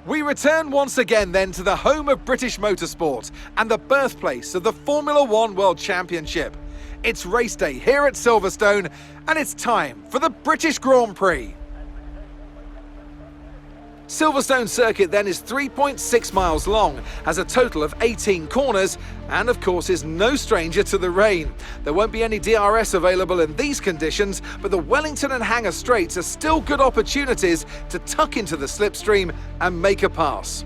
We return once again then to the home of British motorsport and the birthplace of the Formula One World Championship. It's race day here at Silverstone and it's time for the British Grand Prix. Silverstone circuit then is 3.6 miles long, has a total of 18 corners and of course is no stranger to the rain. There won't be any DRS available in these conditions, but the Wellington and Hangar straights are still good opportunities to tuck into the slipstream and make a pass.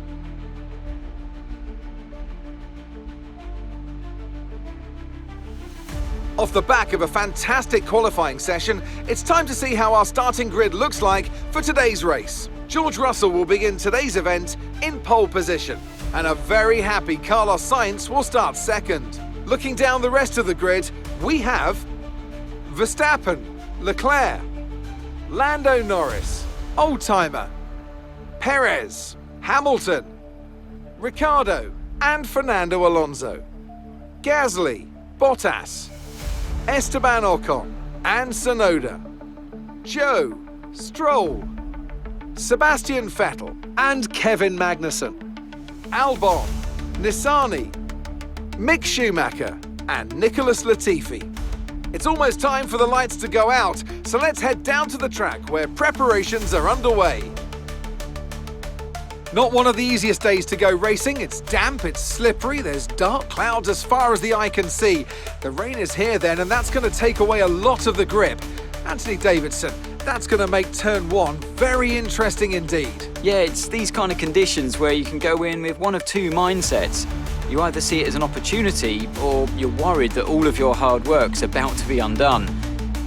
Off the back of a fantastic qualifying session, it's time to see how our starting grid looks like for today's race. George Russell will begin today's event in pole position, and a very happy Carlos Sainz will start second. Looking down the rest of the grid, we have Verstappen, Leclerc, Lando Norris, Oldtimer, Perez, Hamilton, Ricciardo and Fernando Alonso, Gasly, Bottas, Esteban Ocon and Tsunoda, Joe, Stroll, Sebastian Vettel and Kevin Magnussen, Albon, Nissany, Mick Schumacher and Nicholas Latifi. It's almost time for the lights to go out, so let's head down to the track where preparations are underway. Not one of the easiest days to go racing. It's damp, it's slippery, there's dark clouds as far as the eye can see. The rain is here then, and that's going to take away a lot of the grip. Anthony Davidson, that's going to make turn one very interesting indeed. Yeah, it's these kind of conditions where you can go in with one of two mindsets. You either see it as an opportunity or you're worried that all of your hard work's about to be undone.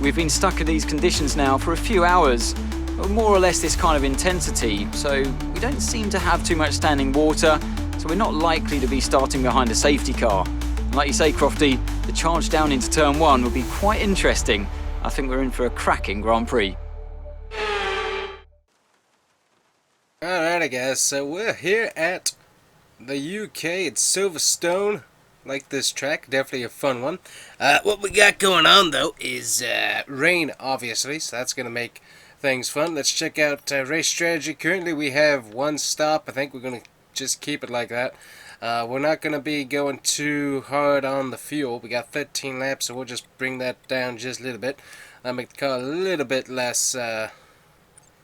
We've been stuck in these conditions now for a few hours, of more or less this kind of intensity, so we don't seem to have too much standing water, so we're not likely to be starting behind a safety car. And like you say, Crofty, the charge down into turn one will be quite interesting. I think we're in for a cracking Grand Prix. Alrighty guys, so we're here at the UK, it's Silverstone. Like this track, definitely a fun one. What we got going on though is rain obviously, so that's going to make things fun. Let's check out race strategy. Currently we have one stop. I think we're going to just keep it like that. We're not going to be going too hard on the fuel. We got 13 laps, so we'll just bring that down just a little bit. I'll make the car a little bit less there.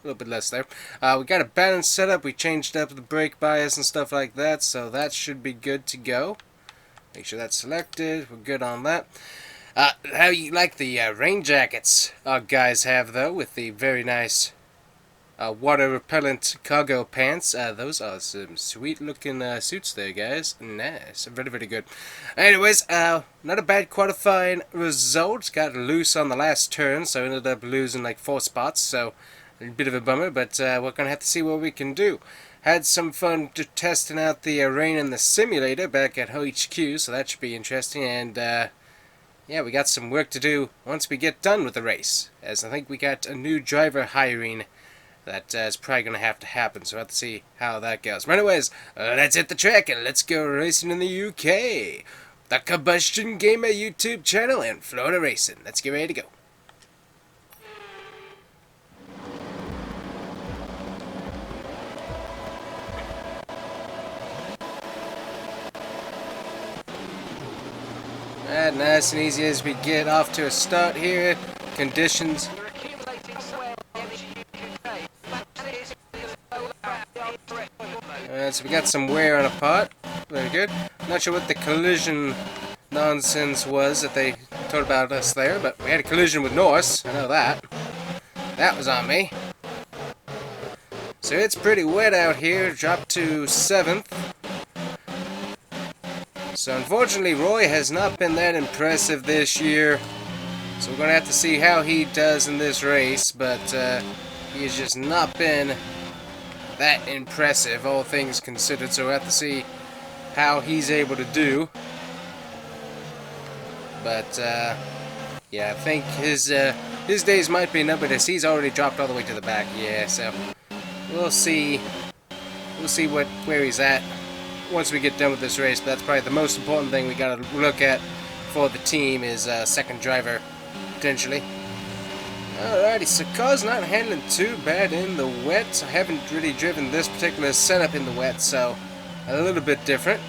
We got a balanced setup. We changed up the brake bias and stuff like that, so that should be good to go. Make sure that's selected. We're good on that. How you like the rain jackets our guys have though, with the very nice water repellent cargo pants. Those are some sweet looking suits there, guys. Nice, very, very good. Anyways, not a bad qualifying result. Got loose on the last turn, so ended up losing like 4 spots, so a bit of a bummer, but we're gonna have to see what we can do. Had some fun testing out the rain in the simulator back at HQ, so that should be interesting. And yeah, we got some work to do once we get done with the race, as I think we got a new driver hiring that is probably going to have to happen, so we'll have to see how that goes. But anyways, let's hit the track and let's go racing in the UK. The Combustion Gamer YouTube channel and Florida Racing. Let's get ready to go. Alright, nice and easy as we get off to a start here. Conditions. Alright, so we got some wear on a part. Very good. Not sure what the collision nonsense was that they told about us there, but we had a collision with Norris. I know that. That was on me. So it's pretty wet out here. Dropped to 7th. So unfortunately Roy has not been that impressive this year, so we're going to have to see how he does in this race, but he has just not been that impressive, all things considered, so we'll have to see how he's able to do. But yeah, I think his days might be numbered as he's already dropped all the way to the back. Yeah, so we'll see where he's at once we get done with this race. But that's probably the most important thing we got to look at for the team is second driver potentially. Alrighty, so car's not handling too bad in the wet. I haven't really driven this particular setup in the wet, so a little bit different.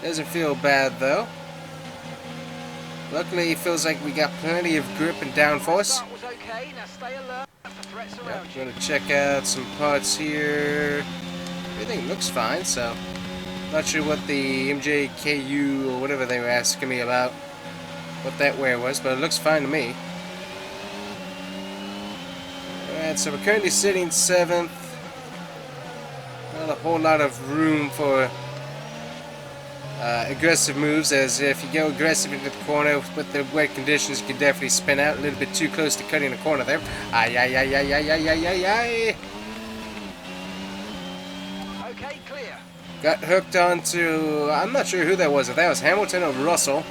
Doesn't feel bad though. Luckily, it feels like we got plenty of grip and downforce. Yep, I'm gonna check out some parts here. Everything looks fine, so not sure what the MJKU or whatever they were asking me about, what that wear was, but it looks fine to me. Alright, so we're currently sitting 7th. Not a whole lot of room for aggressive moves, as if you go aggressive into the corner with the wet conditions, you can definitely spin out a little bit too close to cutting the corner there. Ay, ay, ay, ay, ay, ay, ay, ay, ay. Okay, clear. Got hooked onto, I'm not sure who that was, if that was Hamilton or Russell,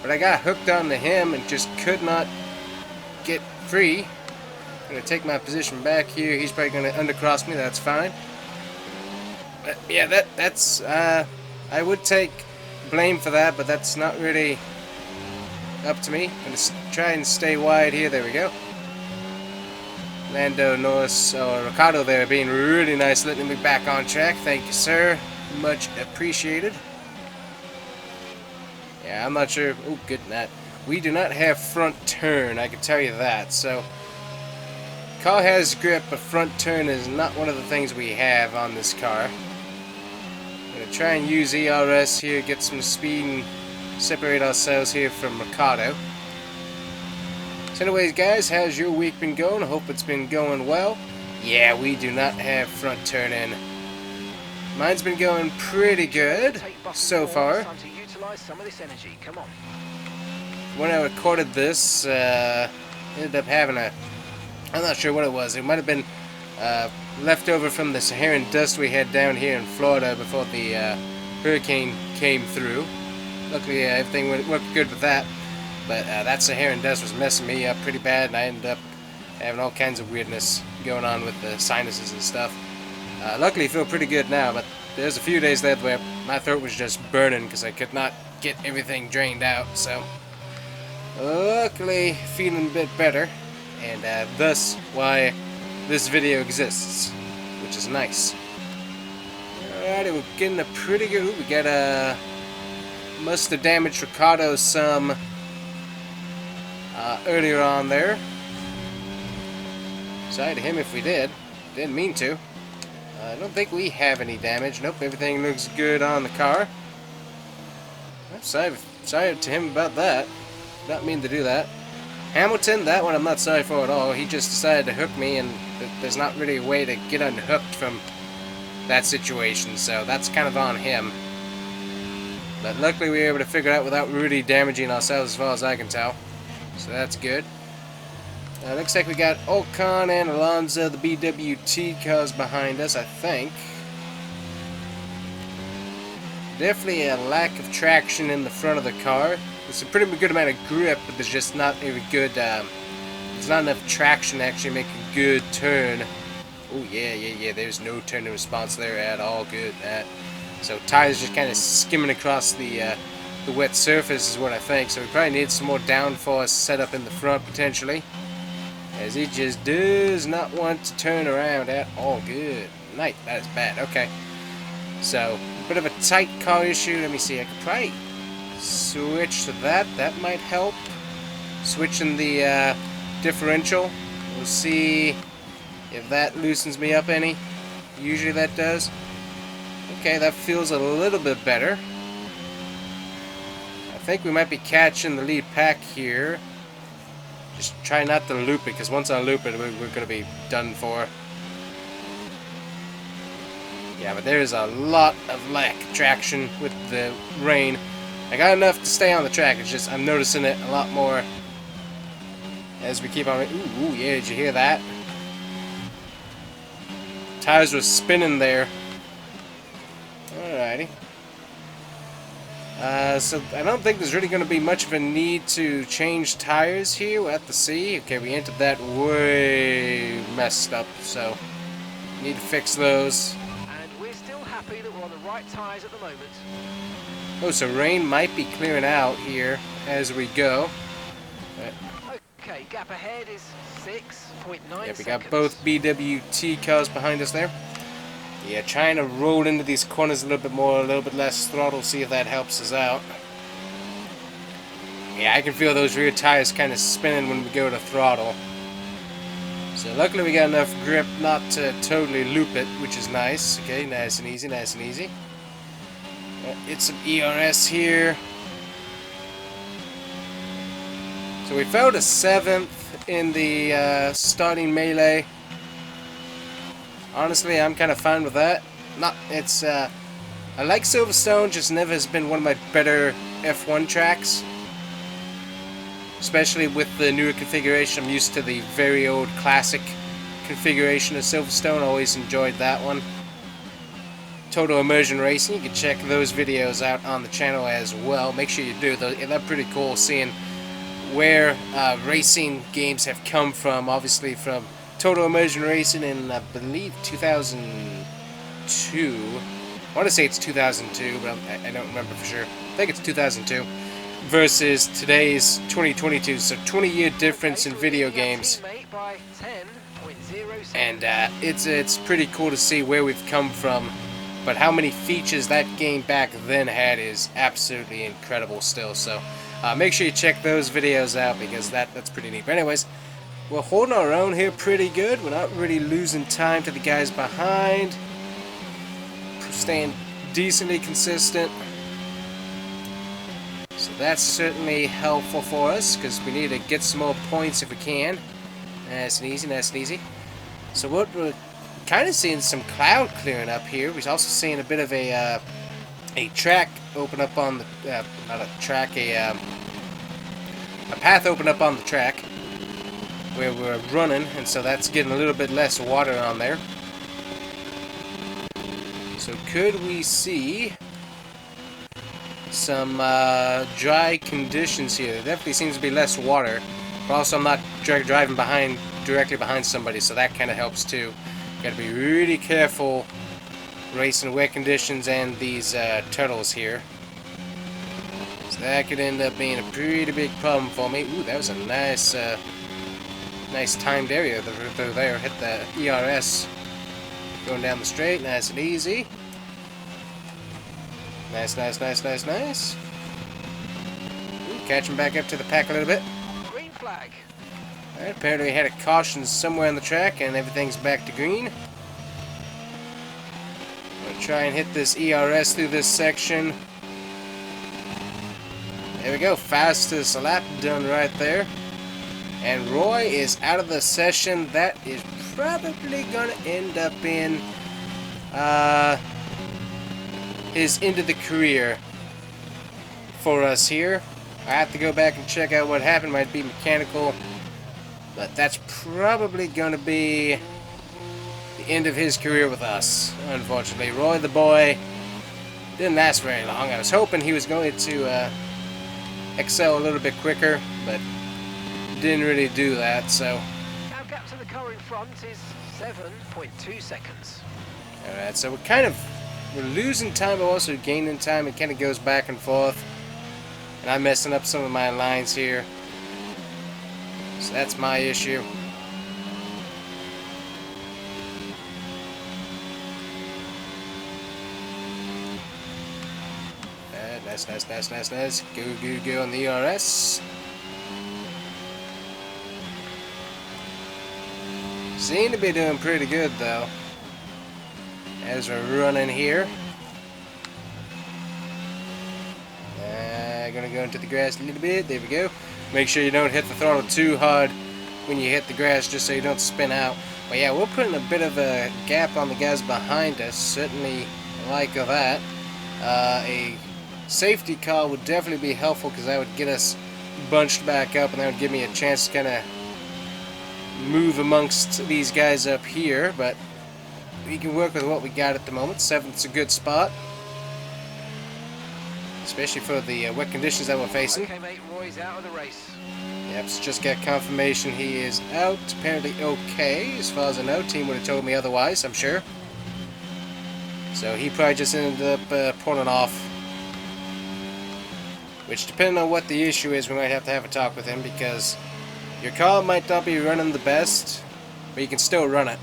but I got hooked onto him and just could not get free. I'm going to take my position back here. He's probably going to undercross me, that's fine. But yeah, that's I would take blame for that, but that's not really up to me. I'm going to try and stay wide here. There we go. Lando Norris, or Ricardo there, being really nice, letting me back on track. Thank you, sir. Much appreciated. Yeah, I'm not sure. Oh, good night. We do not have front turn, I can tell you that. So, car has grip, but front turn is not one of the things we have on this car. I'm going to try and use ERS here, get some speed and separate ourselves here from Ricardo. So anyways guys, how's your week been going? I hope it's been going well. Yeah, we do not have front turn in. Mine's been going pretty good so far. When I recorded this, ended up having a, I'm not sure what it was. It might have been left over from the Saharan dust we had down here in Florida before the hurricane came through. Luckily, everything worked good with that. But that Saharan dust was messing me up pretty bad, and I ended up having all kinds of weirdness going on with the sinuses and stuff. Luckily, I feel pretty good now, but there's a few days there where my throat was just burning because I could not get everything drained out. So, luckily, feeling a bit better, and thus why this video exists, which is nice. Alrighty, we're getting a pretty good. Ooh, we got a. Must have damaged Ricardo some earlier on there. Sorry to him if we did. Didn't mean to. I don't think we have any damage. Nope, everything looks good on the car. Sorry to him about that. Not mean to do that. Hamilton, that one I'm not sorry for at all. He just decided to hook me, and there's not really a way to get unhooked from that situation, so that's kind of on him. But luckily we were able to figure it out without really damaging ourselves as far as I can tell. So that's good. Looks like we got Ocon and Alonso, the BWT cars behind us, I think. Definitely a lack of traction in the front of the car. It's a pretty good amount of grip, but there's just not a good, there's not enough traction to actually make a good turn. Oh yeah, there's no turn in response there at all. Good, so tires just kind of skimming across the wet surface is what I think. So we probably need some more downforce set up in the front potentially, as he just does not want to turn around at all. Good night. That is bad. Okay, so a bit of a tight car issue. Let me see. I could probably switch to that. That might help. Switching the differential. We'll see if that loosens me up any. Usually that does. Okay, that feels a little bit better. I think we might be catching the lead pack here. Just try not to loop it, because once I loop it, we're going to be done for. Yeah, but there's a lot of lack of traction with the rain. I got enough to stay on the track. It's just I'm noticing it a lot more as we keep on. Ooh, yeah, did you hear that? Tires were spinning there. Alrighty. So I don't think there's really going to be much of a need to change tires here. We'll have to see. Okay, we entered that way messed up, so need to fix those. And we're still happy that we're on the right tires at the moment. Oh, so rain might be clearing out here as we go. Okay, Okay, gap ahead is 6.9 Yeah, we seconds. got both BWT cars behind us there. Yeah, trying to roll into these corners a little bit more, a little bit less throttle, see if that helps us out. Yeah, I can feel those rear tires kind of spinning when we go to throttle. So luckily we got enough grip not to totally loop it, which is nice. Okay, nice and easy, nice and easy. It's some ERS here. So we fell to 7th in the starting melee. Honestly, I'm kind of fine with that. I like Silverstone, just never has been one of my better F1 tracks. Especially with the newer configuration. I'm used to the very old classic configuration of Silverstone. Always enjoyed that one. Total Immersion Racing, you can check those videos out on the channel as well. Make sure you do. They're pretty cool seeing where racing games have come from. Obviously from Total Immersion Racing in, I believe, 2002. I want to say it's 2002, but I don't remember for sure. I think it's 2002. Versus today's 2022. So 20-year difference in video games. And it's pretty cool to see where we've come from. But how many features that game back then had is absolutely incredible still. So make sure you check those videos out because that's pretty neat. But anyways, we're holding our own here pretty good. We're not really losing time to the guys behind. Staying decently consistent. So that's certainly helpful for us because we need to get some more points if we can. Nice and easy, nice and easy. So what we're kind of seeing some cloud clearing up here. We're also seeing a bit of a track open up on the not a track, a path open up on the track where we're running, and so that's getting a little bit less water on there. So could we see some dry conditions here? There definitely seems to be less water, but also I'm not driving directly behind somebody, so that kind of helps too. Got to be really careful racing wet conditions and these turtles here. So that could end up being a pretty big problem for me. Ooh, that was a nice timed area through there. Hit the ERS going down the straight, nice and easy. Nice, nice, nice, nice, nice. Ooh, catching back up to the pack a little bit. Green flag. Alright, apparently we had a caution somewhere on the track and everything's back to green. I'm going to try and hit this ERS through this section. There we go, fastest lap done right there. And Roy is out of the session. That is probably going to end up in his end of the career for us here. I have to go back and check out what happened. Might be mechanical, but that's probably going to be the end of his career with us, unfortunately. Roy the boy didn't last very long. I was hoping he was going to excel a little bit quicker, but didn't really do that. So Now gap to the car in front is 7.2 seconds. alright, so we're losing time but also gaining time. It kind of goes back and forth, and I'm messing up some of my lines here, so that's my issue. Nice, nice, nice, nice, nice. Go, go, go on the ERS. Seem to be doing pretty good though as we're running here. Gonna go into the grass a little bit. There we go. Make sure you don't hit the throttle too hard when you hit the grass, just so you don't spin out. But yeah, we're putting a bit of a gap on the guys behind us. Certainly like that. A safety car would definitely be helpful because that would get us bunched back up, and that would give me a chance to kind of move amongst these guys up here. But we can work with what we got at the moment. 7th's a good spot, especially for the wet conditions that we're facing. Okay, mate, Roy's out of the race. Yep, so just got confirmation he is out. Apparently okay, as far as I know. Team would have told me otherwise, I'm sure. So he probably just ended up pulling off. Which, depending on what the issue is, we might have to have a talk with him, because Your car might not be running the best, but you can still run it.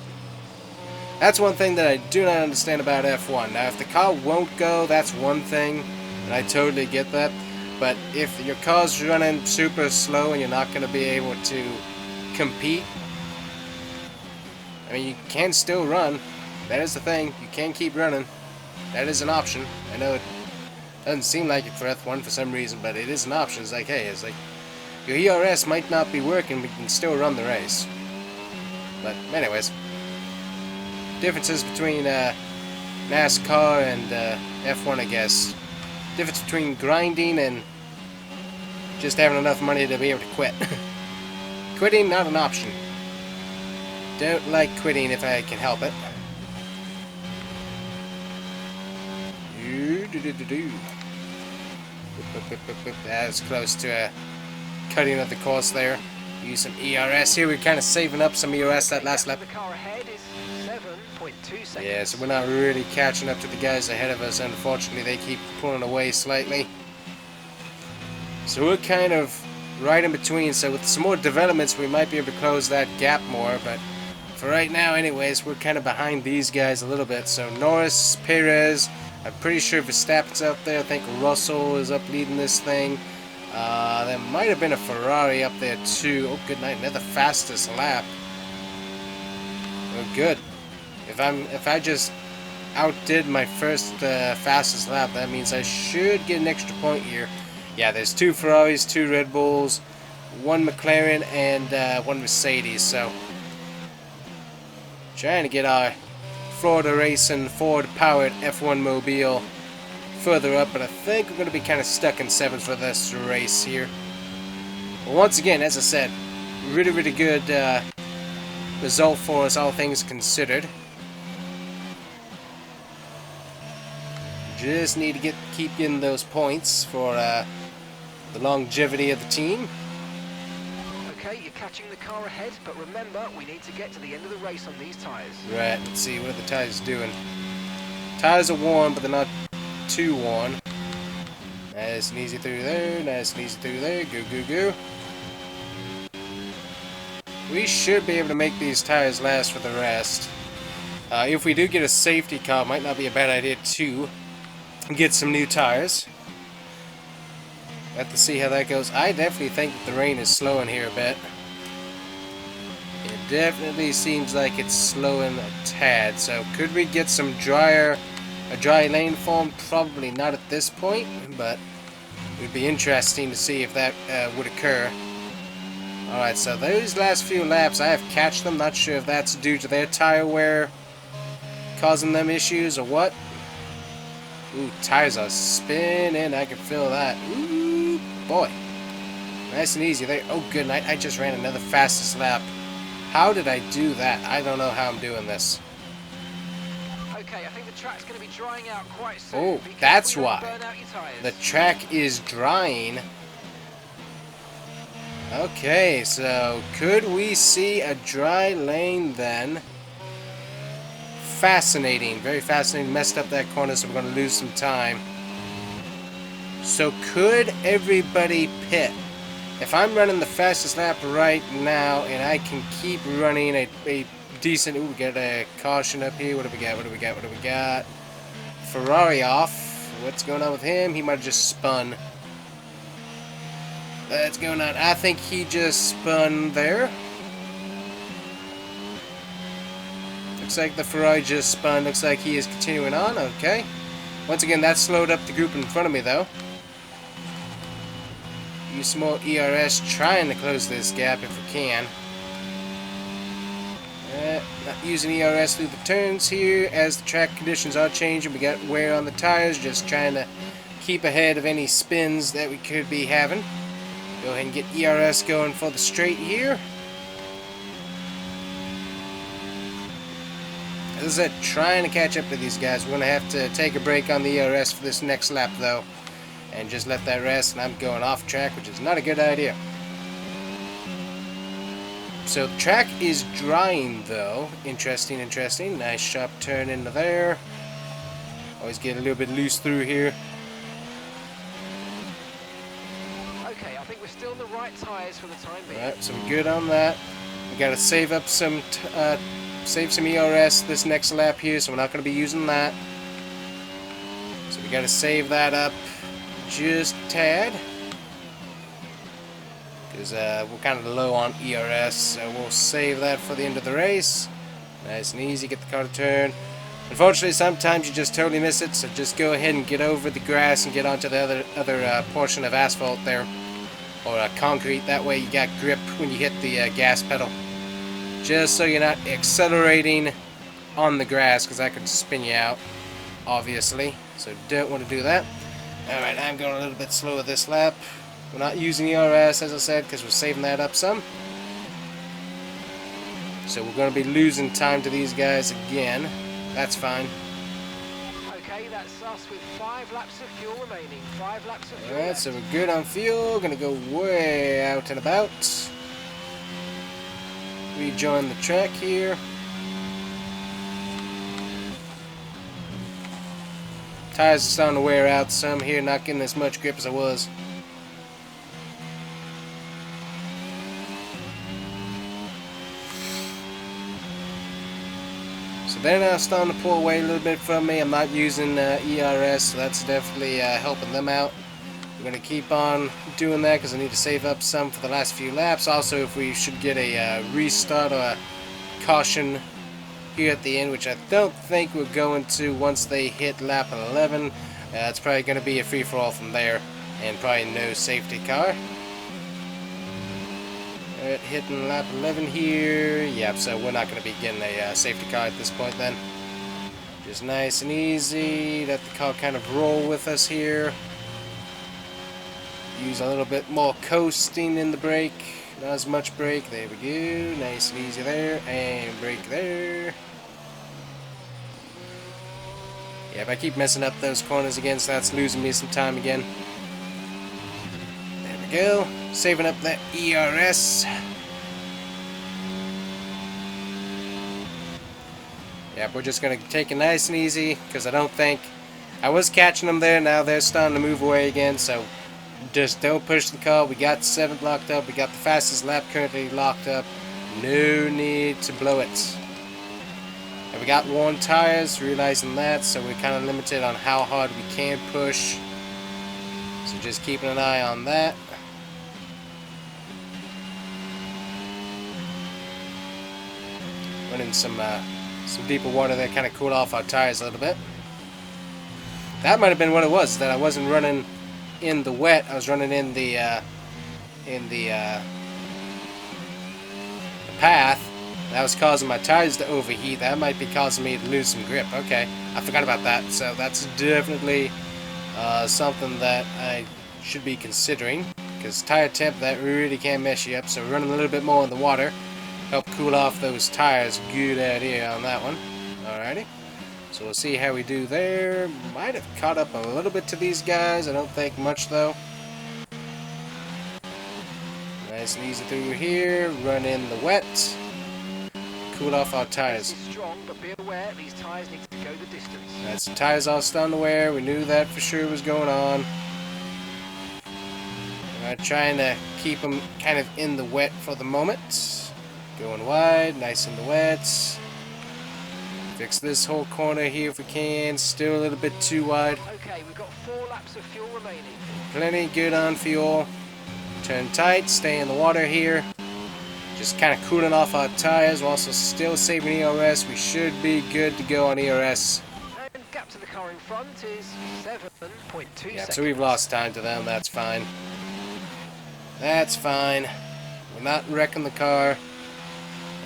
That's one thing that I do not understand about F1. Now, if the car won't go, that's one thing, and I totally get that. But if your car's running super slow and you're not going to be able to compete, I mean, you can still run. That is the thing. You can keep running. That is an option. I know it doesn't seem like it for F1 for some reason, but it is an option. It's like, hey, it's like, your ERS might not be working, but you can still run the race. But anyways, differences between NASCAR and F1, I guess. Difference between grinding and just having enough money to be able to quit. Quitting, not an option. Don't like quitting if I can help it. That's close to a cutting of the course there. Use some ERS here. We're kind of saving up some ERS that last lap. The car ahead is 7.2 seconds. Yeah, so we're not really catching up to the guys ahead of us. Unfortunately, they keep pulling away slightly. So we're kind of right in between. So with some more developments, we might be able to close that gap more. But for right now, anyways, we're kind of behind these guys a little bit. So Norris, Perez, I'm pretty sure Verstappen's out there. I think Russell is up leading this thing. There might have been a Ferrari up there too. Oh, good night. Another fastest lap. Oh, good. If I just outdid my first fastest lap, that means I should get an extra point here. Yeah, there's 2 Ferraris, 2 Red Bulls, 1 McLaren, and 1 Mercedes. So, trying to get our Florida Racing Ford-powered F1 mobile further up, but I think we're going to be kind of stuck in 7th for this race here. But once again, as I said, really, really good result for us, all things considered. Just need to keep getting those points for the longevity of the team. Okay, you're catching the car ahead, but remember, we need to get to the end of the race on these tyres. Right, let's see, what are the tires doing? Tires are worn, but they're not too worn. Nice and easy through there, nice and easy through there, go, go, go. We should be able to make these tires last for the rest. If we do get a safety car, it might not be a bad idea to get some new tires. Have to see how that goes. I definitely think that the rain is slowing here a bit. It definitely seems like it's slowing a tad. So could we get some a dry lane formed? Probably not at this point, but it would be interesting to see if that would occur. Alright, so those last few laps, I have catched them. Not sure if that's due to their tire wear causing them issues or what. Ooh, tires are spinning. I can feel that. Ooh, boy. Nice and easy there. Oh, good night. I just ran another fastest lap. How did I do that? I don't know how I'm doing this. Okay, I think the track's going to be drying out quite soon. Oh, Be that's careful you don't why. burn out your tyres. The track is drying. Okay, so could we see a dry lane then? Fascinating, very fascinating. Messed up that corner, so we're going to lose some time. So could everybody pit? If I'm running the fastest lap right now and I can keep running a decent... Ooh, we got a caution up here. What do we got? What do we got? What do we got? Ferrari off. What's going on with him? He might have just spun. That's going on. I think he just spun there. Looks like the Ferrari just spun. Looks like he is continuing on. Okay. Once again, that slowed up the group in front of me, though. Use some more ERS trying to close this gap if we can. Not using ERS through the turns here as the track conditions are changing. We got wear on the tires. Just trying to keep ahead of any spins that we could be having. Go ahead and get ERS going for the straight here. As I said, trying to catch up to these guys. We're going to have to take a break on the ERS for this next lap, though. And just let that rest, and I'm going off track, which is not a good idea. So the track is drying, though. Interesting, interesting. Nice sharp turn into there. Always get a little bit loose through here. Okay, I think we're still on the right tyres for the time being. Alright, so we're good on that. We gotta save up some, save some ERS this next lap here, so we're not gonna be using that. So we gotta save that up just a tad. Because we're kind of low on ERS, so we'll save that for the end of the race. Nice and easy, get the car to turn. Unfortunately, sometimes you just totally miss it, so just go ahead and get over the grass and get onto the other portion of asphalt there. Or concrete, that way you got grip when you hit the gas pedal. Just so you're not accelerating on the grass, because that could spin you out, obviously. So don't want to do that. Alright, I'm going a little bit slower this lap. We're not using ERS, as I said, because we're saving that up some. So we're going to be losing time to these guys again. That's fine. Okay, that's us with 5 laps of fuel remaining. 5 laps of fuel. Alright, left. so we're good on fuel. Going to go way out and about. Rejoin the track here. Tires are starting to wear out some here, not getting as much grip as I was. So they're now starting to pull away a little bit from me. I'm not using ERS, so that's definitely helping them out. I'm going to keep on doing that because I need to save up some for the last few laps. Also, if we should get a restart or a caution here at the end, which I don't think we're going to once they hit lap 11. It's probably going to be a free-for-all from there, and probably no safety car. Alright, hitting lap 11 here. Yep, so we're not going to be getting a safety car at this point then. Just nice and easy. Let the car kind of roll with us here. Use a little bit more coasting in the brake. Not as much brake. There we go. Nice and easy there. And brake there. Yeah, if I keep messing up those corners again, so that's losing me some time again. There we go. Saving up that ERS. Yep, we're just going to take it nice and easy, because I don't think... I was catching them there, now they're starting to move away again, so just don't push the car. We got 7th locked up, we got the fastest lap currently locked up. No need to blow it. And we got worn tires, realizing that, so we're kind of limited on how hard we can push. So just keeping an eye on that. Running some deeper water there, kind of cooled off our tires a little bit. That might have been what it was, that I wasn't running in the wet, I was running in the path. That was causing my tires to overheat. That might be causing me to lose some grip. Okay, I forgot about that. So that's definitely something that I should be considering, because tire temp, that really can mess you up. So we're running a little bit more in the water. Help cool off those tires. Good idea on that one. Alrighty. So we'll see how we do there. Might have caught up a little bit to these guys. I don't think much though. Nice and easy through here. Run in the wet. Cool off our tires. This is strong, but be aware these tires need to go the distance. That's the tires all starting to wear. We knew that for sure was going on. Trying to keep them kind of in the wet for the moment. Going wide, nice in the wet. Fix this whole corner here if we can. Still a little bit too wide. Okay, we've got 4 laps of fuel remaining. Plenty good on fuel. Turn tight, stay in the water here. Just kind of cooling off our tires. We're also still saving ERS. We should be good to go on ERS. And gap to the car in front is 7.2 Yeah, seconds. so we've lost time to them. That's fine. That's fine. We're not wrecking the car.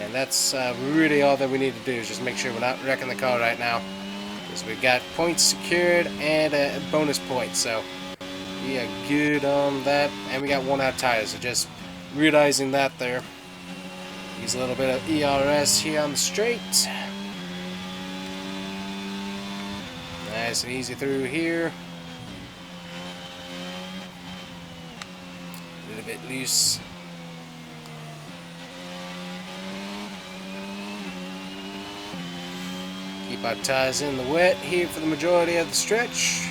And that's really all that we need to do, is just make sure we're not wrecking the car right now. Because we've got points secured and a bonus point, so we are good on that. And we got worn out tires, so just realizing that there. Use a little bit of ERS here on the straight. Nice and easy through here. A little bit loose. Keep our tires in the wet here for the majority of the stretch.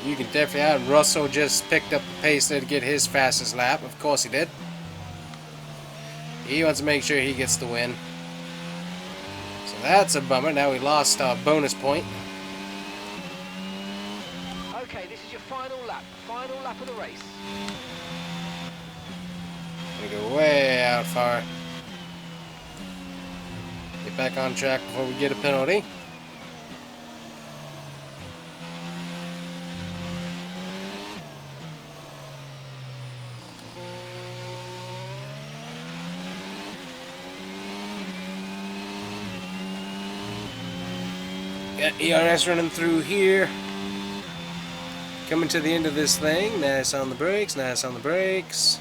You can definitely out. Russell just picked up the pace there to get his fastest lap. Of course he did. He wants to make sure he gets the win. So that's a bummer. Now we lost our bonus point. Okay, this is your final lap of the race. We go way out far. Get back on track before we get a penalty. Got ERS running through here. Coming to the end of this thing. Nice on the brakes, nice on the brakes.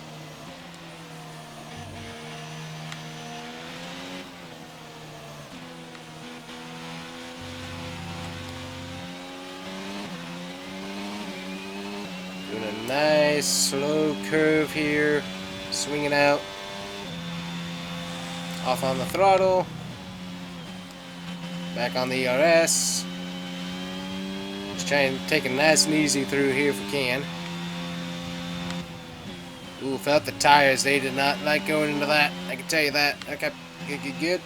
Doing a nice slow curve here. Swinging out. Off on the throttle. Back on the ERS. Just trying to take it nice and easy through here if we can. Ooh, felt the tires. They did not like going into that. I can tell you that. Okay, good.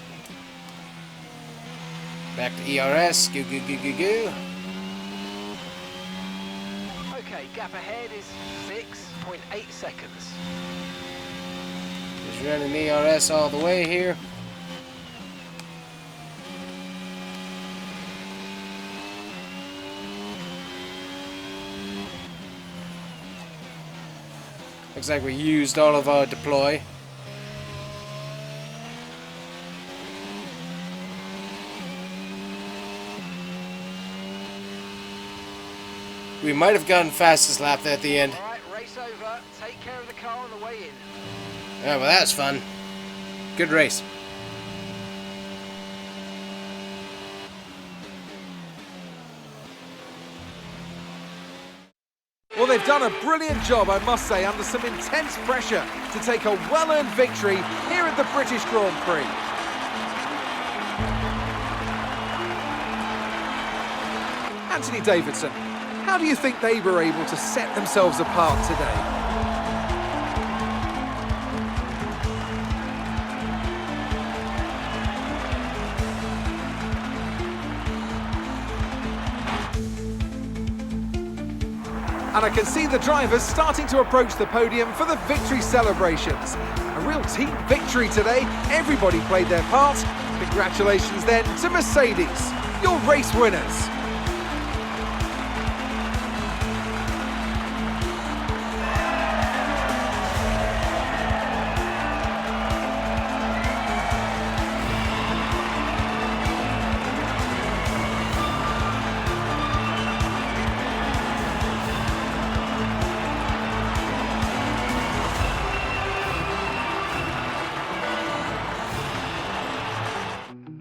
Back to ERS. Go. Okay, gap ahead is 6.8 seconds. Just running ERS all the way here. Looks like we used all of our deploy. We might have gotten fastest lap there at the end. Alright, race over. Take care of the car on the way in. Yeah, well, that was fun. Good race. Well, they've done a brilliant job, I must say, under some intense pressure to take a well-earned victory here at the British Grand Prix. Anthony Davidson, how do you think they were able to set themselves apart today? And I can see the drivers starting to approach the podium for the victory celebrations. A real team victory today. Everybody played their part. Congratulations then to Mercedes, your race winners.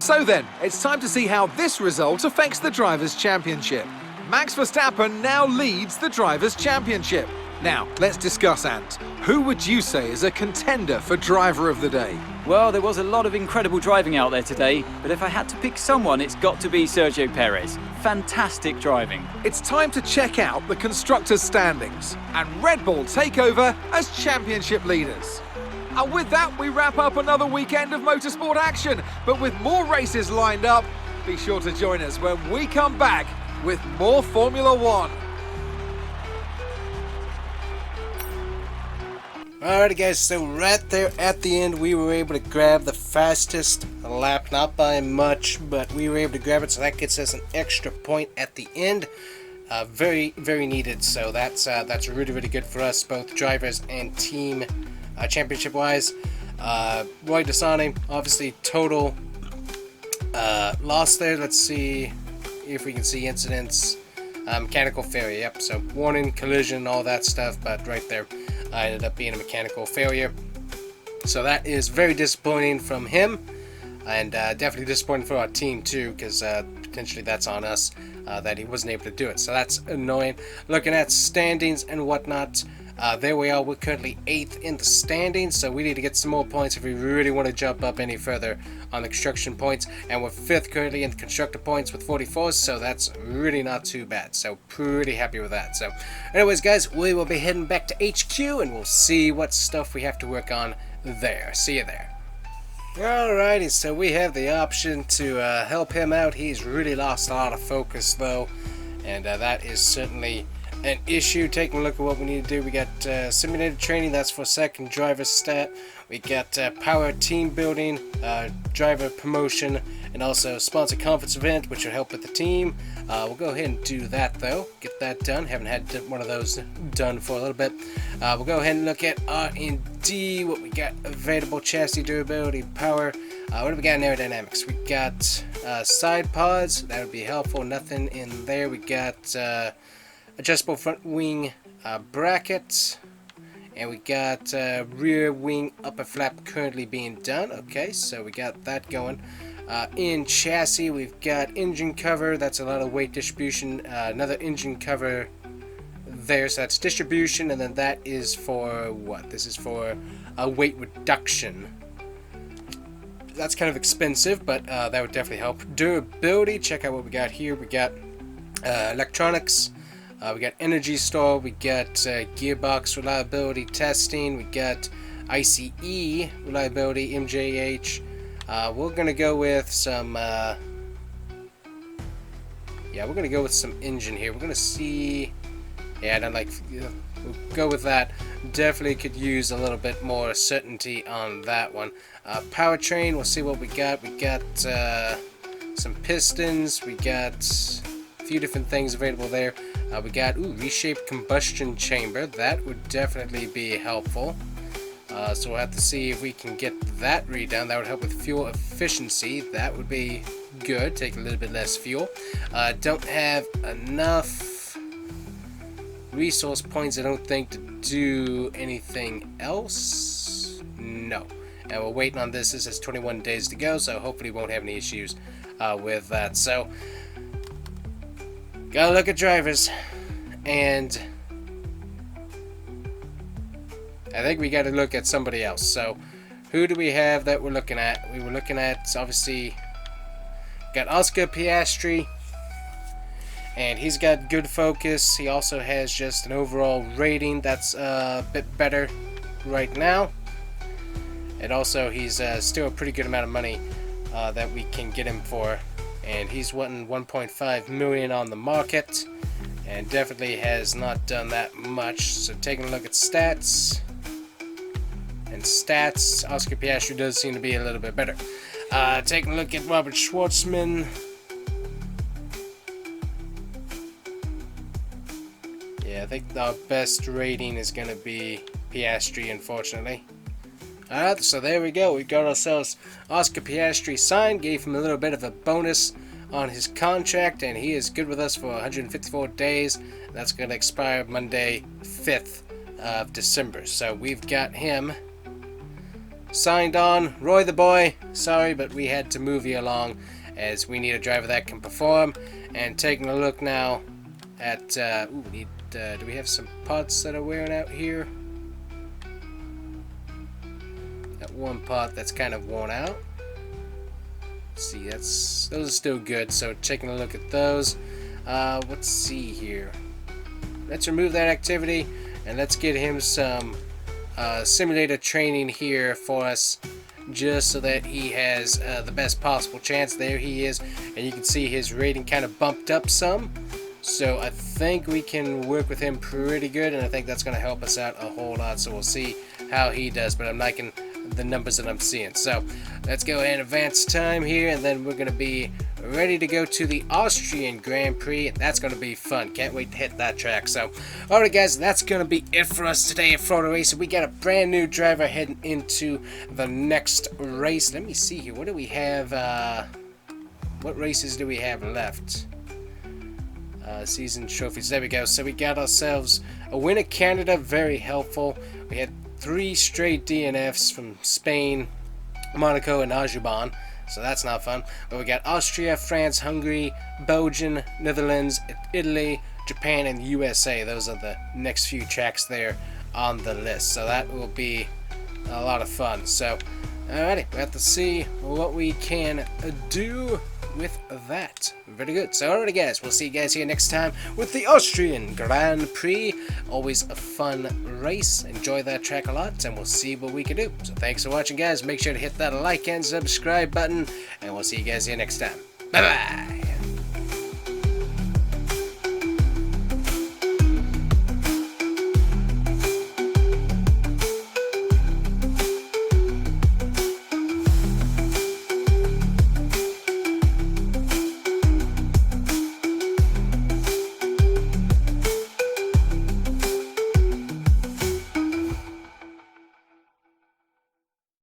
So then, it's time to see how this result affects the Drivers' Championship. Max Verstappen now leads the Drivers' Championship. Now, let's discuss, Ant. Who would you say is a contender for Driver of the Day? Well, there was a lot of incredible driving out there today, but if I had to pick someone, it's got to be Sergio Perez. Fantastic driving. It's time to check out the Constructors' standings, and Red Bull take over as championship leaders. And with that, we wrap up another weekend of motorsport action. But with more races lined up, be sure to join us when we come back with more Formula One. Alrighty guys, so right there at the end we were able to grab the fastest lap, not by much, but we were able to grab it, so that gets us an extra point at the end. Very needed, so that's really good for us, both drivers and team championship wise. Roy Dasani, obviously total loss there. Let's see if we can see incidents. Mechanical failure, yep, so warning, collision, all that stuff, but right there ended up being a mechanical failure. So that is very disappointing from him, and definitely disappointing for our team too, because potentially that's on us that he wasn't able to do it. So that's annoying. Looking at standings and whatnot, There we are, we're currently 8th in the standings, so we need to get some more points if we really want to jump up any further on the construction points. And we're 5th currently in the constructor points with 44, so that's really not too bad. So pretty happy with that. So anyways guys, we will be heading back to HQ and we'll see what stuff we have to work on there. See you there. Alrighty, so we have the option to help him out. He's really lost a lot of focus though, and that is certainly an issue. Taking a look at what we need to do, we got simulated training, that's for second driver stat. We got power team building, driver promotion, and also sponsor conference event, which will help with the team. We'll go ahead and do that though, get that done. Haven't had one of those done for a little bit. We'll go ahead and look at R&D, what we got available: chassis durability, power. What do we got in aerodynamics? We got side pods, that would be helpful. Nothing in there. We got adjustable front wing brackets, and we got rear wing upper flap currently being done. Okay, so we got that going. In chassis, we've got engine cover, that's a lot of weight distribution. Another engine cover there, so that's distribution, and then that is for what? This is for a weight reduction. That's kind of expensive, but that would definitely help. Durability, check out what we got here. We got electronics, we got energy store, we got gearbox reliability testing, we got ICE reliability, MJH. We're gonna go with some we're gonna go with some engine here. We're gonna see, I don't like, we'll go with that. Definitely could use a little bit more certainty on that one. Powertrain, we'll see what we got. We got some pistons, we got a few different things available there. We got reshaped combustion chamber, that would definitely be helpful. So we'll have to see if we can get that redone. That would help with fuel efficiency. That would be good. Take a little bit less fuel. Don't have enough resource points, I don't think, to do anything else. No. And we're waiting on this. This has 21 days to go, so hopefully we won't have any issues with that. So, gotta look at drivers. And I think we got to look at somebody else. So, who do we have that we're looking at? We were looking at, obviously, got Oscar Piastri, and he's got good focus. He also has just an overall rating that's a bit better right now. And also, he's still a pretty good amount of money that we can get him for. And he's wanting 1.5 million on the market, and definitely has not done that much. So, taking a look at stats. And stats, Oscar Piastri does seem to be a little bit better. Taking a look at Robert Schwartzman. Yeah, I think our best rating is going to be Piastri, unfortunately. Alright, so there we go. We got ourselves Oscar Piastri signed, gave him a little bit of a bonus on his contract, and he is good with us for 154 days. That's going to expire Monday, 5th of December. So we've got him signed on. Roy the boy, sorry, but we had to move you along as we need a driver that can perform. And taking a look now at do we have some pots that are wearing out here? Got one pot that's kind of worn out. Let's see, those are still good, so taking a look at those. Let's see here, let's remove that activity and let's get him some simulator training here for us, just so that he has the best possible chance. There he is, and you can see his rating kind of bumped up some, so I think we can work with him pretty good, and I think that's going to help us out a whole lot. So we'll see how he does, but I'm liking the numbers that I'm seeing. So let's go ahead and advance time here, and then we're going to be ready to go to the Austrian Grand Prix, and that's going to be fun. Can't wait to hit that track. So alright guys, that's going to be it for us today at Florida Racing. We got a brand new driver heading into the next race. Let me see here, what do we have, what races do we have left? Season trophies, there we go. So we got ourselves a win at Canada, very helpful. We had 3 straight DNFs from Spain, Monaco, and Azerbaijan, so that's not fun. But we got Austria, France, Hungary, Belgium, Netherlands, Italy, Japan, and USA. Those are the next few tracks there on the list. So that will be a lot of fun. So, alrighty, we have to see what we can do with that. Very good. So, alrighty, guys, we'll see you guys here next time with the Austrian Grand Prix. Always a fun race. Enjoy that track a lot, and we'll see what we can do. So, thanks for watching, guys. Make sure to hit that like and subscribe button, and we'll see you guys here next time. Bye bye.